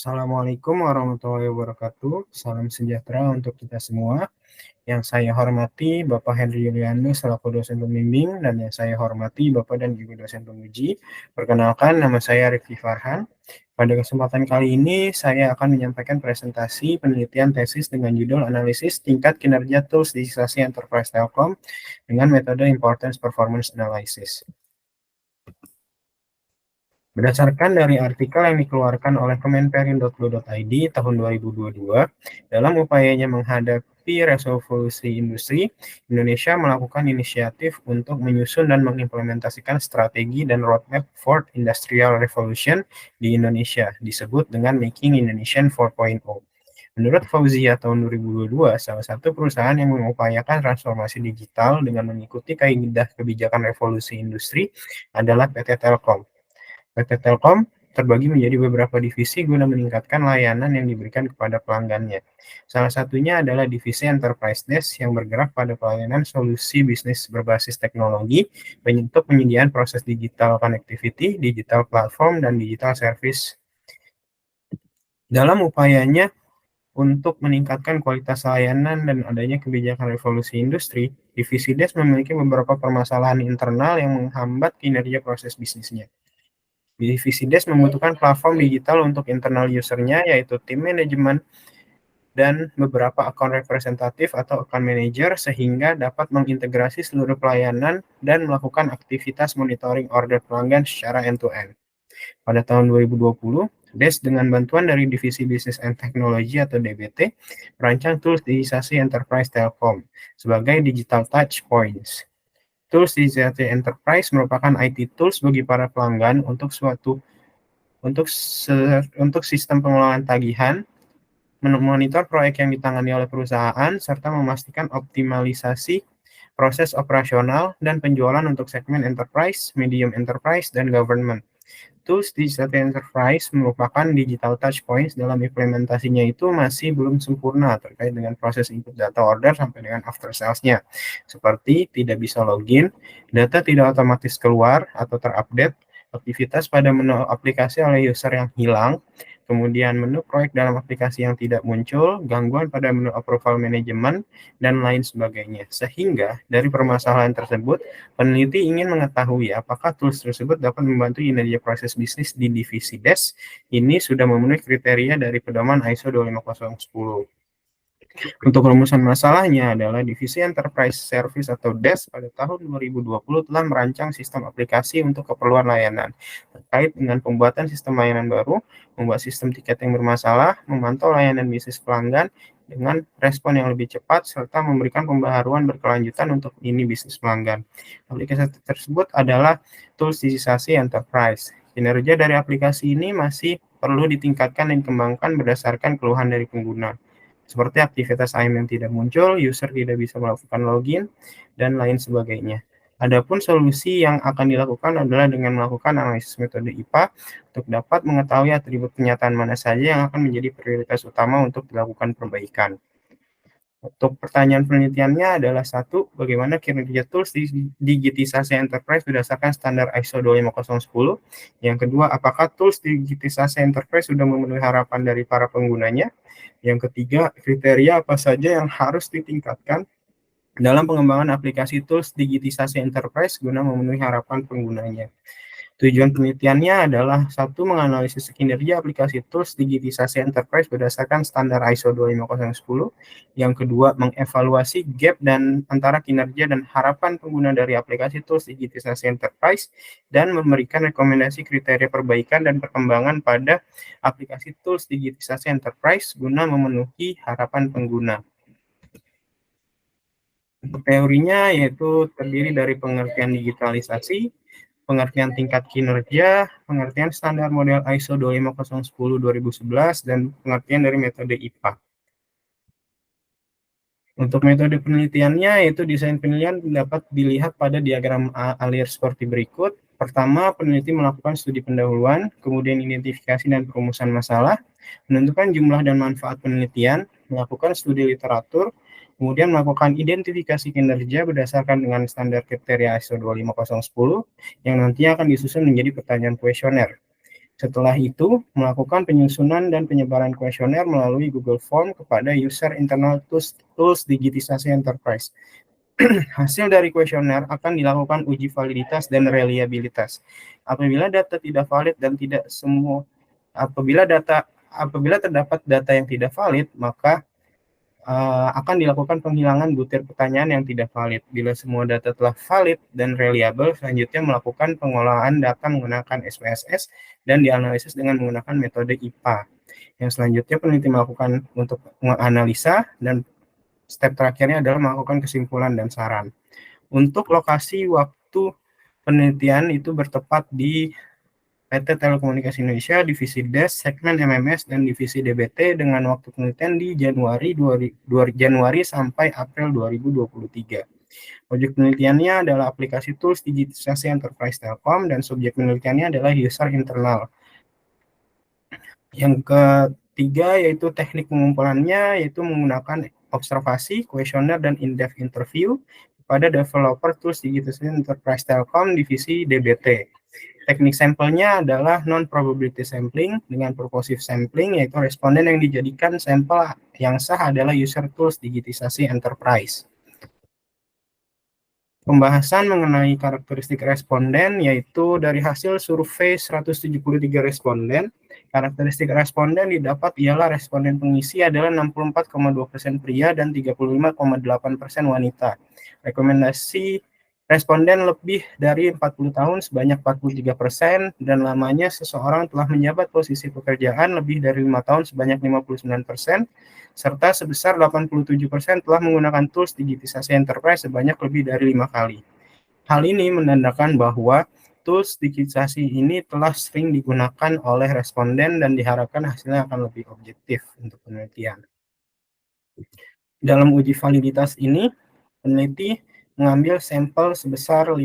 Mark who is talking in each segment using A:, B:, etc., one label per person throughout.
A: Assalamualaikum warahmatullahi wabarakatuh. Salam sejahtera untuk kita semua. Yang saya hormati Bapak Henry Yulianus selaku dosen pembimbing dan yang saya hormati Bapak dan Ibu dosen penguji. Perkenalkan, nama saya Rifki Farhan. Pada kesempatan kali ini saya akan menyampaikan presentasi penelitian tesis dengan judul analisis tingkat kinerja tools digitalisasi enterprise Telkom dengan metode importance performance analysis. Berdasarkan dari artikel yang dikeluarkan oleh kemenperin.go.id tahun 2022, dalam upayanya menghadapi revolusi industri, Indonesia melakukan inisiatif untuk menyusun dan mengimplementasikan strategi dan roadmap for Industrial Revolution di Indonesia, disebut dengan Making Indonesian 4.0. Menurut Fauzia tahun 2022, salah satu perusahaan yang mengupayakan transformasi digital dengan mengikuti kaidah kebijakan revolusi industri adalah PT Telkom. PT Telkom terbagi menjadi beberapa divisi guna meningkatkan layanan yang diberikan kepada pelanggannya. Salah satunya adalah divisi Enterprise Desk yang bergerak pada pelayanan solusi bisnis berbasis teknologi untuk penyediaan proses digital connectivity, digital platform, dan digital service. Dalam upayanya untuk meningkatkan kualitas layanan dan adanya kebijakan revolusi industri, divisi Desk memiliki beberapa permasalahan internal yang menghambat kinerja proses bisnisnya. Divisi Desk membutuhkan platform digital untuk internal usernya, yaitu tim manajemen dan beberapa akun representatif atau akun manager, sehingga dapat mengintegrasi seluruh pelayanan dan melakukan aktivitas monitoring order pelanggan secara end-to-end. Pada tahun 2020, Desk dengan bantuan dari Divisi Business and Technology atau DBT, merancang tools digitalisasi enterprise Telkom sebagai digital touch points. Tools digitalisasi enterprise merupakan IT tools bagi para pelanggan untuk sistem pengelolaan tagihan, memonitor proyek yang ditangani oleh perusahaan, serta memastikan optimalisasi proses operasional dan penjualan untuk segmen enterprise, medium enterprise, dan government. Tools digital enterprise merupakan digital touch points dalam implementasinya itu masih belum sempurna terkait dengan proses input data order sampai dengan after sales-nya. Seperti tidak bisa login, data tidak otomatis keluar atau terupdate, aktivitas pada menu aplikasi oleh user yang hilang, kemudian menu proyek dalam aplikasi yang tidak muncul, gangguan pada menu approval manajemen, dan lain sebagainya. Sehingga dari permasalahan tersebut, peneliti ingin mengetahui apakah tools tersebut dapat membantu kinerja proses bisnis di divisi Desk ini sudah memenuhi kriteria dari pedoman ISO 25010. Untuk rumusan masalahnya adalah Divisi Enterprise Service atau Desk pada tahun 2020 telah merancang sistem aplikasi untuk keperluan layanan terkait dengan pembuatan sistem layanan baru, membuat sistem tiket yang bermasalah, memantau layanan bisnis pelanggan dengan respon yang lebih cepat, serta memberikan pembaharuan berkelanjutan untuk ini bisnis pelanggan. Aplikasi tersebut adalah tools digitalisasi enterprise. Kinerja dari aplikasi ini masih perlu ditingkatkan dan dikembangkan berdasarkan keluhan dari pengguna, seperti aktivitas IM yang tidak muncul, user tidak bisa melakukan login, dan lain sebagainya. Adapun solusi yang akan dilakukan adalah dengan melakukan analisis metode IPA untuk dapat mengetahui atribut kenyataan mana saja yang akan menjadi prioritas utama untuk dilakukan perbaikan. Untuk pertanyaan penelitiannya adalah satu, bagaimana kinerja tools digitisasi enterprise berdasarkan standar ISO 25010. Yang kedua, apakah tools digitisasi enterprise sudah memenuhi harapan dari para penggunanya? Yang ketiga, kriteria apa saja yang harus ditingkatkan dalam pengembangan aplikasi tools digitisasi enterprise guna memenuhi harapan penggunanya. Tujuan penelitiannya adalah satu, menganalisis kinerja aplikasi tools digitisasi enterprise berdasarkan standar ISO 25010. Yang kedua, mengevaluasi gap dan antara kinerja dan harapan pengguna dari aplikasi tools digitisasi enterprise dan memberikan rekomendasi kriteria perbaikan dan perkembangan pada aplikasi tools digitisasi enterprise guna memenuhi harapan pengguna. Untuk teorinya yaitu terdiri dari pengertian digitalisasi, pengertian tingkat kinerja, pengertian standar model ISO 25010-2011, dan pengertian dari metode IPA. Untuk metode penelitiannya, yaitu desain penilaian dapat dilihat pada diagram alir seperti berikut. Pertama, peneliti melakukan studi pendahuluan, kemudian identifikasi dan perumusan masalah, menentukan jumlah dan manfaat penelitian, melakukan studi literatur, kemudian melakukan identifikasi kinerja berdasarkan dengan standar kriteria ISO 25010 yang nantinya akan disusun menjadi pertanyaan kuesioner. Setelah itu, melakukan penyusunan dan penyebaran kuesioner melalui Google Form kepada user internal tools digitisasi enterprise. Hasil dari kuesioner akan dilakukan uji validitas dan reliabilitas. Apabila data tidak valid dan tidak semua apabila terdapat data yang tidak valid, maka akan dilakukan penghilangan butir pertanyaan yang tidak valid. Bila semua data telah valid dan reliable, selanjutnya melakukan pengolahan data menggunakan SPSS dan dianalisis dengan menggunakan metode IPA. Yang selanjutnya peneliti melakukan untuk menganalisa, dan step terakhirnya adalah melakukan kesimpulan dan saran. Untuk lokasi waktu penelitian itu bertepat di PT Telekomunikasi Indonesia, Divisi DES, Segmen MMS, dan Divisi DBT dengan waktu penelitian di Januari sampai April 2023. Objek penelitiannya adalah aplikasi tools digitisasi enterprise Telkom dan subjek penelitiannya adalah user internal. Yang ketiga yaitu teknik pengumpulannya, yaitu menggunakan observasi, kuesioner, dan in-depth interview pada developer tools digitisasi enterprise Telkom Divisi DBT. Teknik sampelnya adalah non-probability sampling dengan purposive sampling, yaitu responden yang dijadikan sampel yang sah adalah user tools digitisasi enterprise. Pembahasan mengenai karakteristik responden, yaitu dari hasil survei 173 responden, karakteristik responden didapat ialah responden pengisi adalah 64,2% pria dan 35,8% wanita. Rekomendasi responden lebih dari 40 tahun sebanyak 43% dan lamanya seseorang telah menjabat posisi pekerjaan lebih dari 5 tahun sebanyak 59%, serta sebesar 87% telah menggunakan tools digitisasi enterprise sebanyak lebih dari 5 kali. Hal ini menandakan bahwa tools digitisasi ini telah sering digunakan oleh responden dan diharapkan hasilnya akan lebih objektif untuk penelitian. Dalam uji validitas ini, peneliti mengambil sampel sebesar 50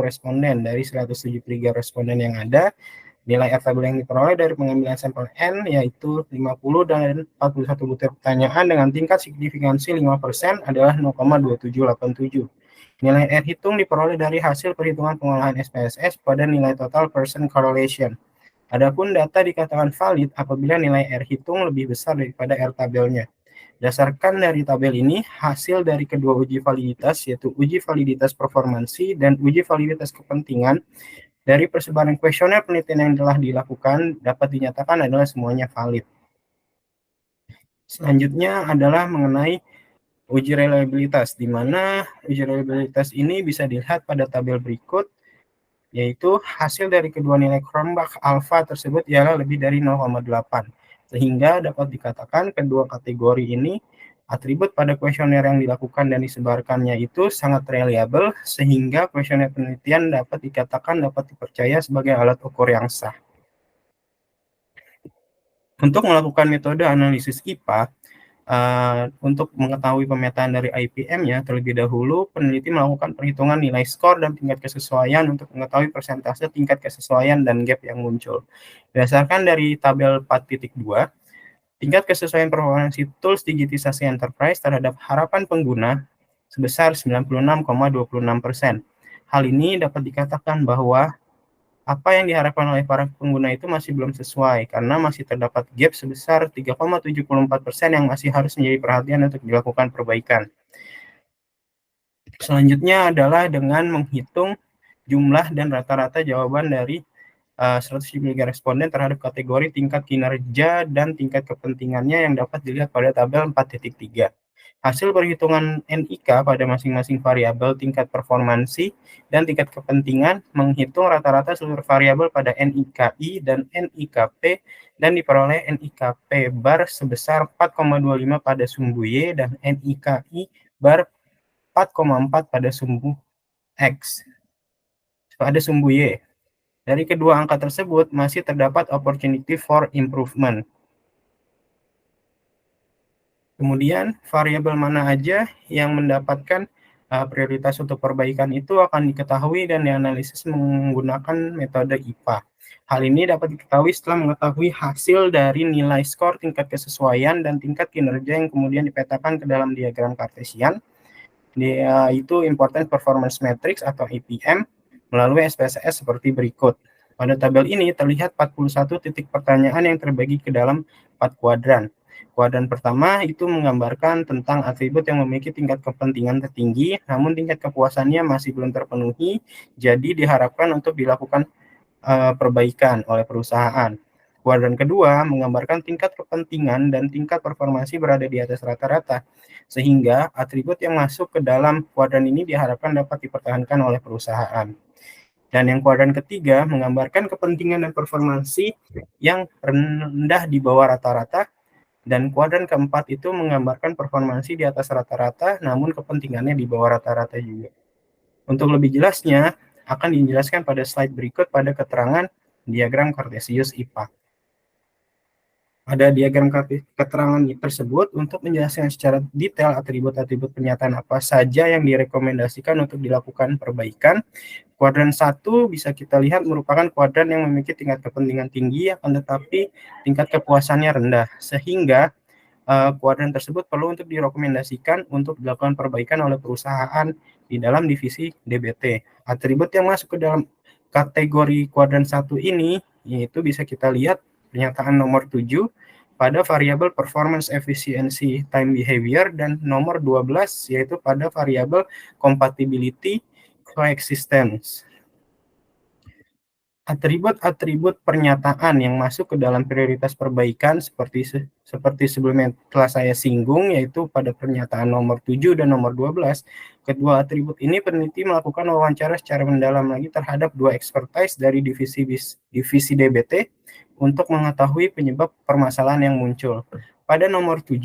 A: responden dari 173 responden yang ada. Nilai average yang diperoleh dari pengambilan sampel N yaitu 50 dan 41 butir pertanyaan dengan tingkat signifikansi 5% adalah 0,2787. Nilai R hitung diperoleh dari hasil perhitungan pengolahan SPSS pada nilai total person correlation. Adapun data dikatakan valid apabila nilai R hitung lebih besar daripada R tabelnya. Berdasarkan dari tabel ini, hasil dari kedua uji validitas, yaitu uji validitas performansi dan uji validitas kepentingan, dari persebaran kuesioner penelitian yang telah dilakukan dapat dinyatakan adalah semuanya valid. Selanjutnya adalah mengenai uji reliabilitas, di mana uji reliabilitas ini bisa dilihat pada tabel berikut, yaitu hasil dari kedua nilai Cronbach alpha tersebut ialah lebih dari 0,8. Sehingga dapat dikatakan kedua kategori ini atribut pada kuesioner yang dilakukan dan disebarkannya itu sangat reliable, sehingga kuesioner penelitian dapat dikatakan dapat dipercaya sebagai alat ukur yang sah. Untuk melakukan metode analisis IPA, untuk mengetahui pemetaan dari IPM-nya, terlebih dahulu peneliti melakukan perhitungan nilai skor dan tingkat kesesuaian untuk mengetahui persentase tingkat kesesuaian dan gap yang muncul. Berdasarkan dari tabel 4.2, tingkat kesesuaian performansi tools digitisasi enterprise terhadap harapan pengguna sebesar 96,26%. Hal ini dapat dikatakan bahwa apa yang diharapkan oleh para pengguna itu masih belum sesuai karena masih terdapat gap sebesar 3,74% yang masih harus menjadi perhatian untuk dilakukan perbaikan. Selanjutnya adalah dengan menghitung jumlah dan rata-rata jawaban dari 173 responden terhadap kategori tingkat kinerja dan tingkat kepentingannya yang dapat dilihat pada tabel 4.3. Hasil perhitungan NIK pada masing-masing variabel tingkat performansi dan tingkat kepentingan menghitung rata-rata seluruh variabel pada NIKI dan NIKP dan diperoleh NIKP bar sebesar 4,25 pada sumbu Y dan NIKI bar 4,4 pada sumbu X pada sumbu Y. Dari kedua angka tersebut masih terdapat opportunity for improvement. Kemudian variabel mana aja yang mendapatkan prioritas untuk perbaikan itu akan diketahui dan dianalisis menggunakan metode IPA. Hal ini dapat diketahui setelah mengetahui hasil dari nilai skor tingkat kesesuaian dan tingkat kinerja yang kemudian dipetakan ke dalam diagram Cartesian, yaitu Important Performance Matrix atau IPM, melalui SPSS seperti berikut. Pada tabel ini terlihat 41 titik pertanyaan yang terbagi ke dalam 4 kuadran. Kuadran pertama itu menggambarkan tentang atribut yang memiliki tingkat kepentingan tertinggi, namun tingkat kepuasannya masih belum terpenuhi, jadi diharapkan untuk dilakukan perbaikan oleh perusahaan. Kuadran kedua menggambarkan tingkat kepentingan dan tingkat performansi berada di atas rata-rata, sehingga atribut yang masuk ke dalam kuadran ini diharapkan dapat dipertahankan oleh perusahaan. Dan yang kuadran ketiga menggambarkan kepentingan dan performansi yang rendah di bawah rata-rata, dan kuadran keempat itu menggambarkan performansi di atas rata-rata, namun kepentingannya di bawah rata-rata juga. Untuk lebih jelasnya, akan dijelaskan pada slide berikut pada keterangan diagram Cartesius IPA. Pada diagram keterangan tersebut untuk menjelaskan secara detail atribut-atribut pernyataan apa saja yang direkomendasikan untuk dilakukan perbaikan. Kuadran 1 bisa kita lihat merupakan kuadran yang memiliki tingkat kepentingan tinggi, akan tetapi tingkat kepuasannya rendah, sehingga kuadran tersebut perlu untuk direkomendasikan untuk dilakukan perbaikan oleh perusahaan di dalam divisi DBT. Atribut yang masuk ke dalam kategori kuadran 1 ini, yaitu bisa kita lihat pernyataan nomor 7 pada variabel performance efficiency time behavior, dan nomor 12 yaitu pada variabel compatibility coexistence. Atribut-atribut pernyataan yang masuk ke dalam prioritas perbaikan seperti sebelumnya telah saya singgung, yaitu pada pernyataan nomor 7 dan nomor 12. Kedua atribut ini peneliti melakukan wawancara secara mendalam lagi terhadap dua expertise dari divisi DBT untuk mengetahui penyebab permasalahan yang muncul. Pada nomor 7,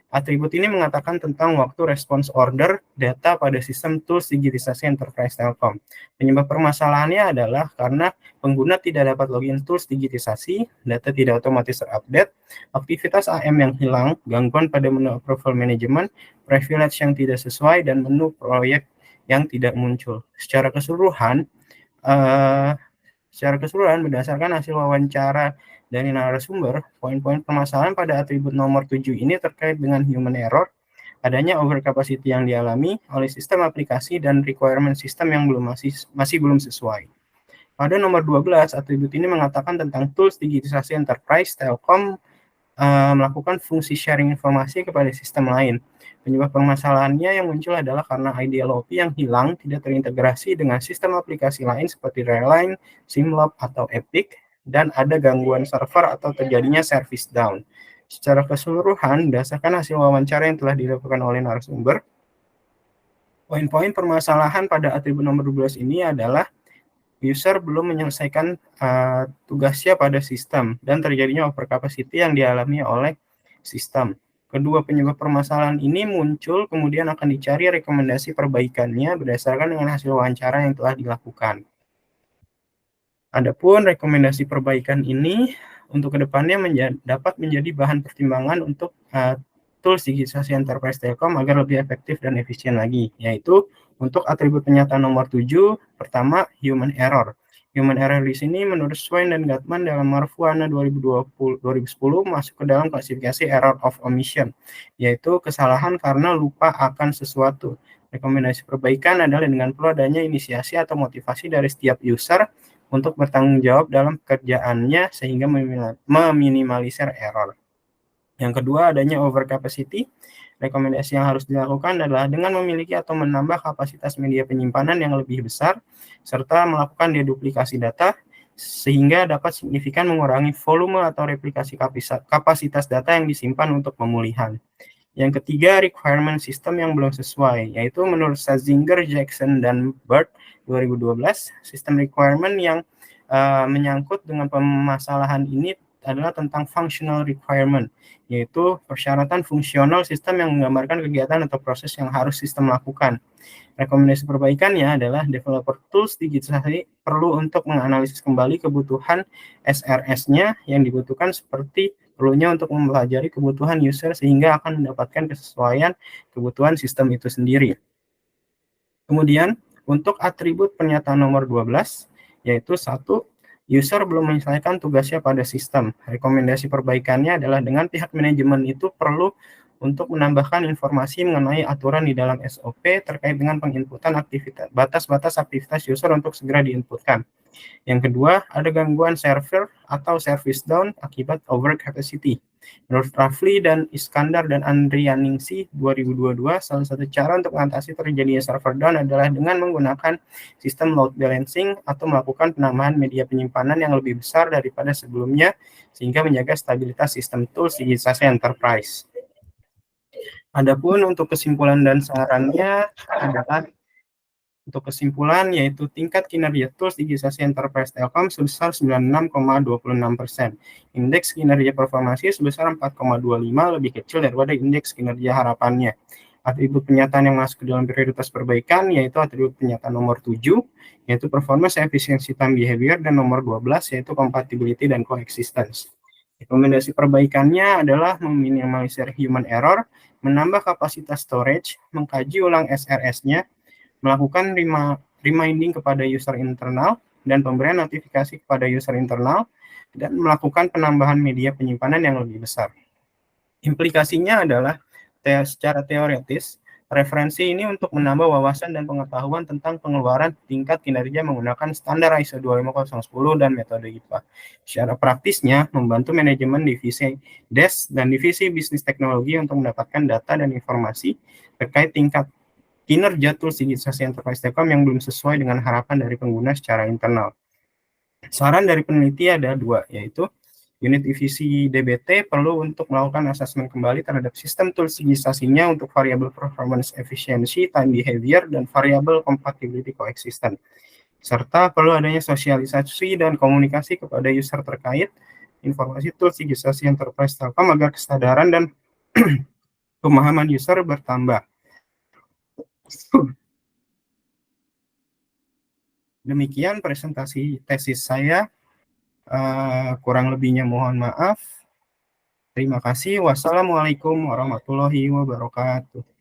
A: atribut ini mengatakan tentang waktu response order data pada sistem tools digitisasi enterprise Telkom. Penyebab permasalahannya adalah karena pengguna tidak dapat login tools digitisasi, data tidak otomatis terupdate, aktivitas AM yang hilang, gangguan pada menu approval management, privilege yang tidak sesuai, dan menu proyek yang tidak muncul. Secara keseluruhan berdasarkan hasil wawancara dari narasumber, poin-poin permasalahan pada atribut nomor 7 ini terkait dengan human error, adanya overcapacity yang dialami oleh sistem aplikasi, dan requirement sistem yang masih belum sesuai. Pada nomor 12, atribut ini mengatakan tentang tools digitisasi enterprise Telkom melakukan fungsi sharing informasi kepada sistem lain. Penyebab permasalahannya yang muncul adalah karena IDLOP yang hilang tidak terintegrasi dengan sistem aplikasi lain seperti Reline, Simlob, atau Epic, dan ada gangguan server atau terjadinya service down. Secara keseluruhan, berdasarkan hasil wawancara yang telah dilakukan oleh narasumber, poin-poin permasalahan pada atribut nomor 12 ini adalah user belum menyelesaikan tugasnya pada sistem dan terjadinya overcapacity yang dialami oleh sistem. Kedua penyebab permasalahan ini muncul, kemudian akan dicari rekomendasi perbaikannya berdasarkan dengan hasil wawancara yang telah dilakukan. Adapun rekomendasi perbaikan ini untuk kedepannya dapat menjadi bahan pertimbangan untuk tools digitisasi enterprise Telkom agar lebih efektif dan efisien lagi, yaitu untuk atribut pernyataan nomor 7, pertama human error. Human error di sini menurut Swain dan Gatman dalam Marfuana 2010 masuk ke dalam klasifikasi error of omission, yaitu kesalahan karena lupa akan sesuatu. Rekomendasi perbaikan adalah dengan perlu adanya inisiasi atau motivasi dari setiap user untuk bertanggung jawab dalam pekerjaannya sehingga meminimalisir error. Yang kedua, adanya overcapacity. Rekomendasi yang harus dilakukan adalah dengan memiliki atau menambah kapasitas media penyimpanan yang lebih besar, serta melakukan deduplikasi data, sehingga dapat signifikan mengurangi volume atau replikasi kapasitas data yang disimpan untuk pemulihan. Yang ketiga, requirement system yang belum sesuai, yaitu menurut Sazinger, Jackson, dan Bird 2012, sistem requirement yang menyangkut dengan permasalahan ini adalah tentang functional requirement, yaitu persyaratan fungsional sistem yang menggambarkan kegiatan atau proses yang harus sistem lakukan. Rekomendasi perbaikannya adalah developer tools digitisasi perlu untuk menganalisis kembali kebutuhan SRS-nya yang dibutuhkan seperti perlunya untuk mempelajari kebutuhan user sehingga akan mendapatkan kesesuaian kebutuhan sistem itu sendiri. Kemudian, untuk atribut pernyataan nomor 12, yaitu 1, user belum menyelesaikan tugasnya pada sistem. Rekomendasi perbaikannya adalah dengan pihak manajemen itu perlu untuk menambahkan informasi mengenai aturan di dalam SOP terkait dengan penginputan batas-batas aktivitas user untuk segera diinputkan. Yang kedua, ada gangguan server atau service down akibat over capacity. Menurut Rafli dan Iskandar dan Andrianingsih 2022, salah satu cara untuk mengatasi terjadinya server down adalah dengan menggunakan sistem load balancing atau melakukan penambahan media penyimpanan yang lebih besar daripada sebelumnya sehingga menjaga stabilitas sistem tools digitalisasi enterprise. Adapun untuk kesimpulan dan sarannya adalah untuk kesimpulan, yaitu tingkat kinerja tools digitalisasi enterprise Telkom sebesar 96,26%. Indeks kinerja performasi sebesar 4,25, lebih kecil daripada indeks kinerja harapannya. Atribut penyataan yang masuk ke dalam prioritas perbaikan, yaitu atribut penyataan nomor 7, yaitu performance, efficiency, time behavior, dan nomor 12, yaitu compatibility dan coexistence. Rekomendasi perbaikannya adalah meminimalisir human error, menambah kapasitas storage, mengkaji ulang SRS-nya, melakukan reminding kepada user internal dan pemberian notifikasi kepada user internal, dan melakukan penambahan media penyimpanan yang lebih besar. Implikasinya adalah secara teoretis, referensi ini untuk menambah wawasan dan pengetahuan tentang pengeluaran tingkat kinerja menggunakan standar ISO 25010 dan metode IPA. Secara praktisnya, membantu manajemen divisi desk dan divisi bisnis teknologi untuk mendapatkan data dan informasi terkait tingkat kinerja tools digitalisasi enterprise Telkom yang belum sesuai dengan harapan dari pengguna secara internal. Saran dari peneliti ada 2, yaitu unit divisi DBT perlu untuk melakukan asesmen kembali terhadap sistem tools digitalisasinya untuk variabel performance efficiency, time behavior, dan variabel compatibility coexistence. Serta perlu adanya sosialisasi dan komunikasi kepada user terkait informasi tools digitalisasi enterprise Telkom agar kesadaran dan pemahaman user bertambah. Demikian presentasi tesis saya. Kurang lebihnya mohon maaf. Terima kasih. Wassalamualaikum warahmatullahi wabarakatuh.